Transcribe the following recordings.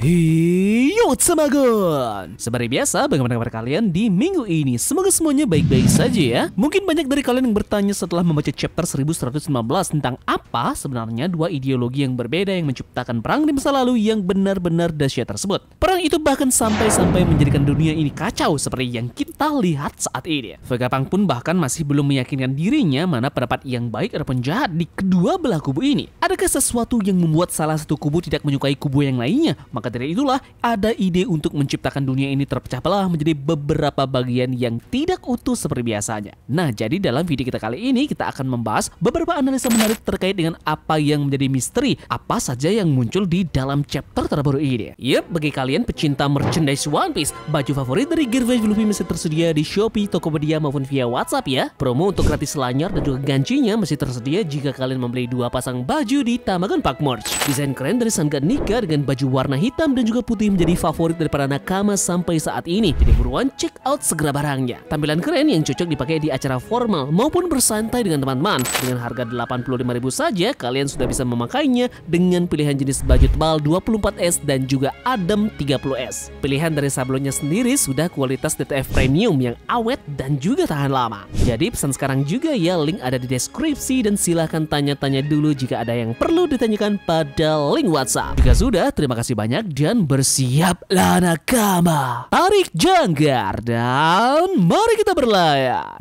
Yo Tsamagon! Seperti biasa, bagaimana kabar kalian di minggu ini? Semoga semuanya baik-baik saja ya. Mungkin banyak dari kalian yang bertanya setelah membaca chapter 1119 tentang apa sebenarnya dua ideologi yang berbeda yang menciptakan perang di masa lalu yang benar-benar dahsyat tersebut. Perang itu bahkan sampai menjadikan dunia ini kacau seperti yang kita lihat saat ini. Vegapunk pun bahkan masih belum meyakinkan dirinya mana pendapat yang baik ataupun jahat di kedua belah kubu ini. Adakah sesuatu yang membuat salah satu kubu tidak menyukai kubu yang lainnya? Maka dari itulah ada ide untuk menciptakan dunia ini terpecah belah menjadi beberapa bagian yang tidak utuh seperti biasanya. Nah, jadi dalam video kita kali ini kita akan membahas beberapa analisa menarik terkait dengan apa yang menjadi misteri apa saja yang muncul di dalam chapter terbaru ini. Yep, bagi kalian pecinta merchandise One Piece, baju favorit dari Gearvive Luffy masih tersedia di Shopee, Tokopedia maupun via WhatsApp ya. Promo untuk gratis lanyar dan juga gancinya masih tersedia jika kalian membeli 2 pasang baju di Tamagon Park Merch. Desain keren dari Sangga Nika dengan baju warna hitam dan juga putih menjadi favorit daripada nakama sampai saat ini. Jadi buruan check out segera barangnya. Tampilan keren yang cocok dipakai di acara formal maupun bersantai dengan teman-teman. Dengan harga 85.000 saja, kalian sudah bisa memakainya dengan pilihan jenis baju tebal 24S dan juga adem 30S. Pilihan dari sablonnya sendiri sudah kualitas DTF premium yang awet dan juga tahan lama. Jadi pesan sekarang juga ya, link ada di deskripsi dan silahkan tanya-tanya dulu jika ada yang perlu ditanyakan pada link WhatsApp. Jika sudah, terima kasih banyak dan bersiaplah nakama. Tarik jangkar dan mari kita berlayar.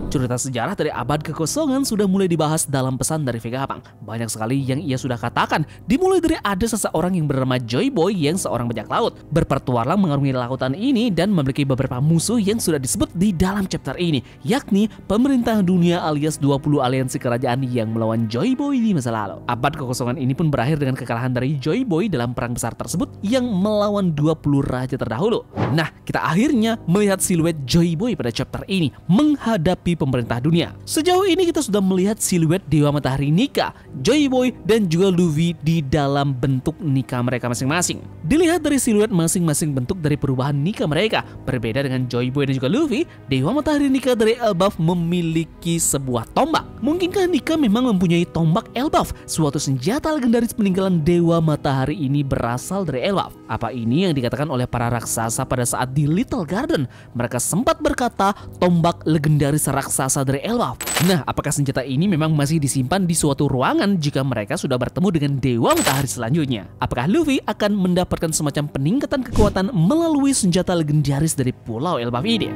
Cerita sejarah dari abad kekosongan sudah mulai dibahas dalam pesan dari Vegapunk. Banyak sekali yang ia sudah katakan, dimulai dari ada seseorang yang bernama Joy Boy yang seorang bajak laut, berpetualang mengarungi lautan ini dan memiliki beberapa musuh yang sudah disebut di dalam chapter ini, yakni pemerintah dunia alias 20 aliansi kerajaan yang melawan Joy Boy di masa lalu. Abad kekosongan ini pun berakhir dengan kekalahan dari Joy Boy dalam perang besar tersebut yang melawan 20 raja terdahulu. Nah, kita akhirnya melihat siluet Joy Boy pada chapter ini menghadapi pemerintah dunia. Sejauh ini kita sudah melihat siluet Dewa Matahari Nika, Joy Boy, dan juga Luffy di dalam bentuk Nika mereka masing-masing. Dilihat dari siluet masing-masing bentuk dari perubahan Nika mereka, berbeda dengan Joy Boy dan juga Luffy, Dewa Matahari Nika dari Elbaf memiliki sebuah tombak. Mungkinkah Nika memang mempunyai tombak Elbaf, suatu senjata legendaris peninggalan Dewa Matahari ini berasal dari Elbaf? Apa ini yang dikatakan oleh para raksasa pada saat di Little Garden? Mereka sempat berkata tombak legendaris raksasa dari Elbaf. Nah, apakah senjata ini memang masih disimpan di suatu ruangan jika mereka sudah bertemu dengan Dewa Matahari selanjutnya? Apakah Luffy akan mendapatkan semacam peningkatan kekuatan melalui senjata legendaris dari Pulau Elbaf ini?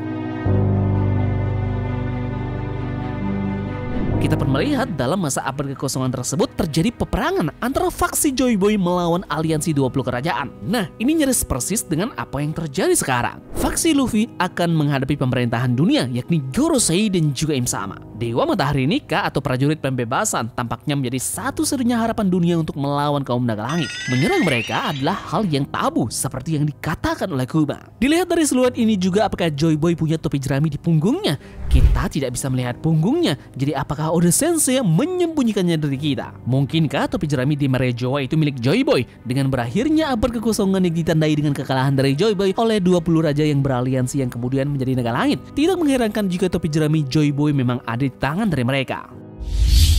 Kita pun melihat dalam masa abad kekosongan tersebut terjadi peperangan antara faksi Joy Boy melawan aliansi 20 kerajaan. Nah, ini nyaris persis dengan apa yang terjadi sekarang. Faksi Luffy akan menghadapi pemerintahan dunia, yakni Gorosei dan juga Im-sama. Dewa Matahari Nika atau prajurit pembebasan tampaknya menjadi satu-satunya harapan dunia untuk melawan kaum naga langit. Menyerang mereka adalah hal yang tabu seperti yang dikatakan oleh Kuma. Dilihat dari siluet ini juga, apakah Joy Boy punya topi jerami di punggungnya? Kita tidak bisa melihat punggungnya, jadi apakah Oda Sensei menyembunyikannya dari kita? Mungkinkah topi jerami di Marejoa itu milik Joy Boy? Dengan berakhirnya abad kekosongan yang ditandai dengan kekalahan dari Joy Boy oleh 20 raja yang beraliansi yang kemudian menjadi naga langit, tidak mengherankan jika topi jerami Joy Boy memang ada di tangan dari mereka.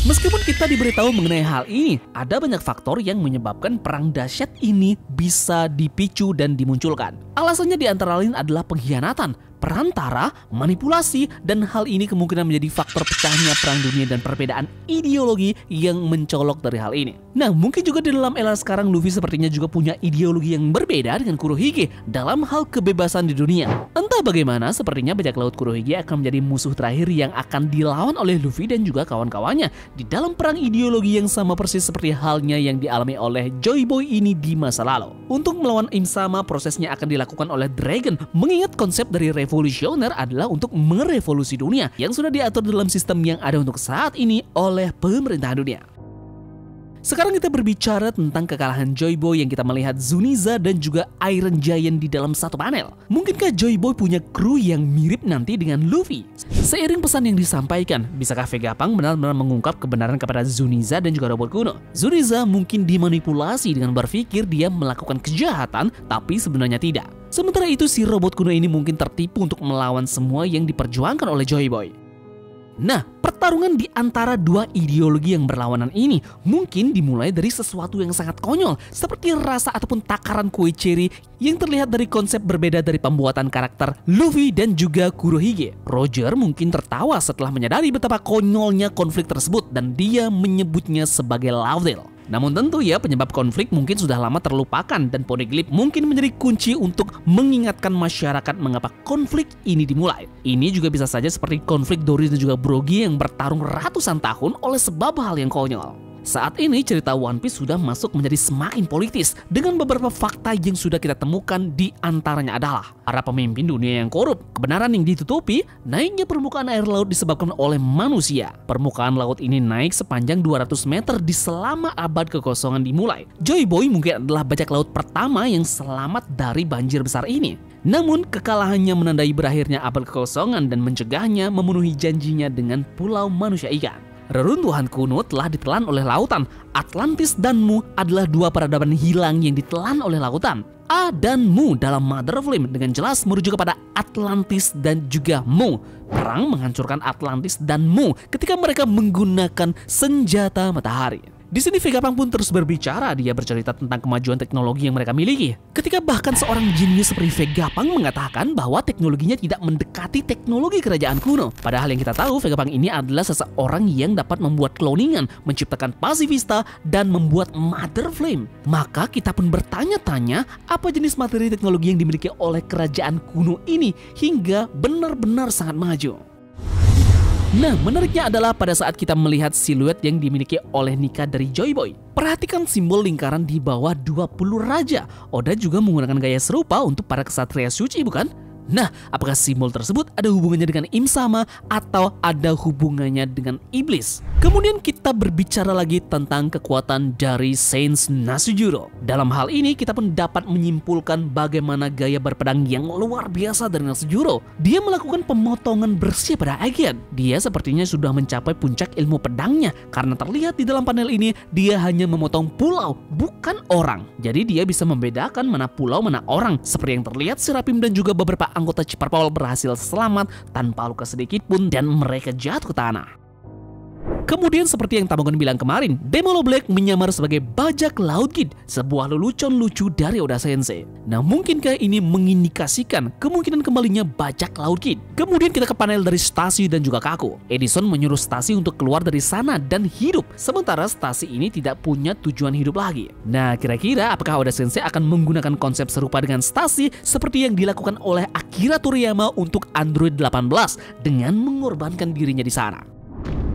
Meskipun kita diberitahu mengenai hal ini, ada banyak faktor yang menyebabkan perang dahsyat ini bisa dipicu dan dimunculkan. Alasannya di antara lain adalah pengkhianatan, perantara, manipulasi, dan hal ini kemungkinan menjadi faktor pecahnya perang dunia dan perbedaan ideologi yang mencolok dari hal ini. Nah, mungkin juga di dalam era sekarang Luffy sepertinya juga punya ideologi yang berbeda dengan Kurohige dalam hal kebebasan di dunia. Entah bagaimana, sepertinya bajak laut Kurohige akan menjadi musuh terakhir yang akan dilawan oleh Luffy dan juga kawan-kawannya di dalam perang ideologi yang sama persis seperti halnya yang dialami oleh Joy Boy ini di masa lalu. Untuk melawan Im-sama, prosesnya akan dilakukan oleh Dragon, mengingat konsep dari revolusioner adalah untuk merevolusi dunia yang sudah diatur dalam sistem yang ada untuk saat ini oleh pemerintah dunia. Sekarang kita berbicara tentang kekalahan Joy Boy yang kita melihat Zuniza dan juga Iron Giant di dalam satu panel. Mungkinkah Joy Boy punya kru yang mirip nanti dengan Luffy? Seiring pesan yang disampaikan, bisakah Vegapunk benar-benar mengungkap kebenaran kepada Zuniza dan juga robot kuno? Zuniza mungkin dimanipulasi dengan berpikir dia melakukan kejahatan, tapi sebenarnya tidak. Sementara itu si robot kuno ini mungkin tertipu untuk melawan semua yang diperjuangkan oleh Joy Boy. Nah, pertarungan di antara dua ideologi yang berlawanan ini mungkin dimulai dari sesuatu yang sangat konyol, seperti rasa ataupun takaran kue ceri yang terlihat dari konsep berbeda dari pembuatan karakter Luffy dan juga Kurohige. Roger mungkin tertawa setelah menyadari betapa konyolnya konflik tersebut dan dia menyebutnya sebagai Laudel. Namun tentu ya, penyebab konflik mungkin sudah lama terlupakan dan Poneglyph mungkin menjadi kunci untuk mengingatkan masyarakat mengapa konflik ini dimulai. Ini juga bisa saja seperti konflik Dory dan juga Brogy yang bertarung ratusan tahun oleh sebab hal yang konyol. Saat ini cerita One Piece sudah masuk menjadi semakin politis dengan beberapa fakta yang sudah kita temukan, di antaranya adalah para pemimpin dunia yang korup, kebenaran yang ditutupi, naiknya permukaan air laut disebabkan oleh manusia. Permukaan laut ini naik sepanjang 200 meter di selama abad kekosongan dimulai. Joy Boy mungkin adalah bajak laut pertama yang selamat dari banjir besar ini. Namun kekalahannya menandai berakhirnya abad kekosongan dan mencegahnya memenuhi janjinya dengan pulau manusia ikan. Reruntuhan kuno telah ditelan oleh lautan. Atlantis dan Mu adalah dua peradaban hilang yang ditelan oleh lautan. A dan Mu dalam Mother Flame dengan jelas merujuk kepada Atlantis dan juga Mu. Perang menghancurkan Atlantis dan Mu ketika mereka menggunakan senjata matahari. Di sini Vegapunk pun terus berbicara, dia bercerita tentang kemajuan teknologi yang mereka miliki. Ketika bahkan seorang jenius seperti Vegapunk mengatakan bahwa teknologinya tidak mendekati teknologi kerajaan kuno. Padahal yang kita tahu, Vegapunk ini adalah seseorang yang dapat membuat cloningan, menciptakan pasifista, dan membuat Mother Flame. Maka kita pun bertanya-tanya, apa jenis materi teknologi yang dimiliki oleh kerajaan kuno ini hingga benar-benar sangat maju. Nah, menariknya adalah pada saat kita melihat siluet yang dimiliki oleh Nika dari Joy Boy. Perhatikan simbol lingkaran di bawah 20 raja. Oda juga menggunakan gaya serupa untuk para kesatria suci, bukan? Nah, apakah simbol tersebut ada hubungannya dengan Im Sama atau ada hubungannya dengan iblis? Kemudian kita berbicara lagi tentang kekuatan dari Saint Nasujuro. Dalam hal ini kita pun dapat menyimpulkan bagaimana gaya berpedang yang luar biasa dari Nasujuro. Dia melakukan pemotongan bersih pada Aegean. Dia sepertinya sudah mencapai puncak ilmu pedangnya karena terlihat di dalam panel ini dia hanya memotong pulau, bukan orang. Jadi dia bisa membedakan mana pulau mana orang. Seperti yang terlihat Seraphim dan juga beberapa anggota Chipper Paul berhasil selamat tanpa luka sedikit pun dan mereka jatuh ke tanah. Kemudian seperti yang Tamagon bilang kemarin, Demolo Black menyamar sebagai bajak laut Kid, sebuah lelucon lucu dari Oda Sensei. Nah, mungkinkah ini mengindikasikan kemungkinan kembalinya bajak laut Kid? Kemudian kita ke panel dari Stacy dan juga Kaku. Edison menyuruh Stacy untuk keluar dari sana dan hidup, sementara Stacy ini tidak punya tujuan hidup lagi. Nah, kira-kira apakah Oda Sensei akan menggunakan konsep serupa dengan Stacy seperti yang dilakukan oleh Akira Toriyama untuk Android 18 dengan mengorbankan dirinya di sana?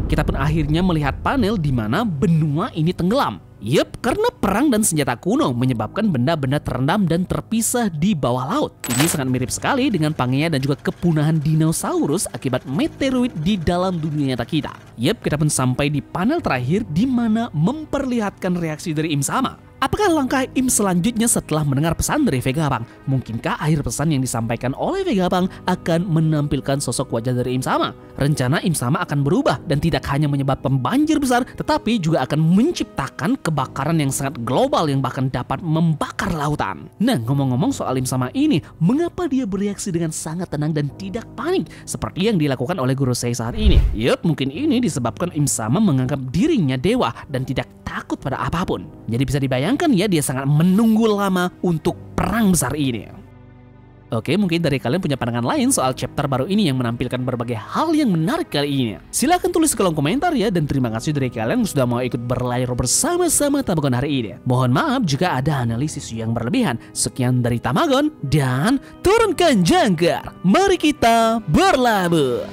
Kita pun akhirnya melihat panel di mana benua ini tenggelam. Yep, karena perang dan senjata kuno menyebabkan benda-benda terendam dan terpisah di bawah laut. Ini sangat mirip sekali dengan pangea dan juga kepunahan dinosaurus akibat meteoroid di dalam dunia nyata kita. Yep, kita pun sampai di panel terakhir di mana memperlihatkan reaksi dari Im Sama. Apakah langkah Im selanjutnya setelah mendengar pesan dari Vegapunk? Mungkinkah akhir pesan yang disampaikan oleh Vegapunk akan menampilkan sosok wajah dari Im Sama? Rencana Im Sama akan berubah dan tidak hanya menyebabkan banjir besar, tetapi juga akan menciptakan kebakaran yang sangat global yang bahkan dapat membakar lautan. Nah, ngomong-ngomong soal Im Sama ini, mengapa dia bereaksi dengan sangat tenang dan tidak panik seperti yang dilakukan oleh Gorosei saat ini? Yup, mungkin ini disebabkan Im Sama menganggap dirinya dewa dan tidak takut pada apapun. Jadi bisa dibayangkan ya, dia sangat menunggu lama untuk perang besar ini. Oke, mungkin dari kalian punya pandangan lain soal chapter baru ini yang menampilkan berbagai hal yang menarik kali ini. Silahkan tulis di kolom komentar ya, dan terima kasih dari kalian yang sudah mau ikut berlayar bersama-sama Tamagon hari ini. Mohon maaf jika ada analisis yang berlebihan. Sekian dari Tamagon, dan turunkan jangkar. Mari kita berlabuh.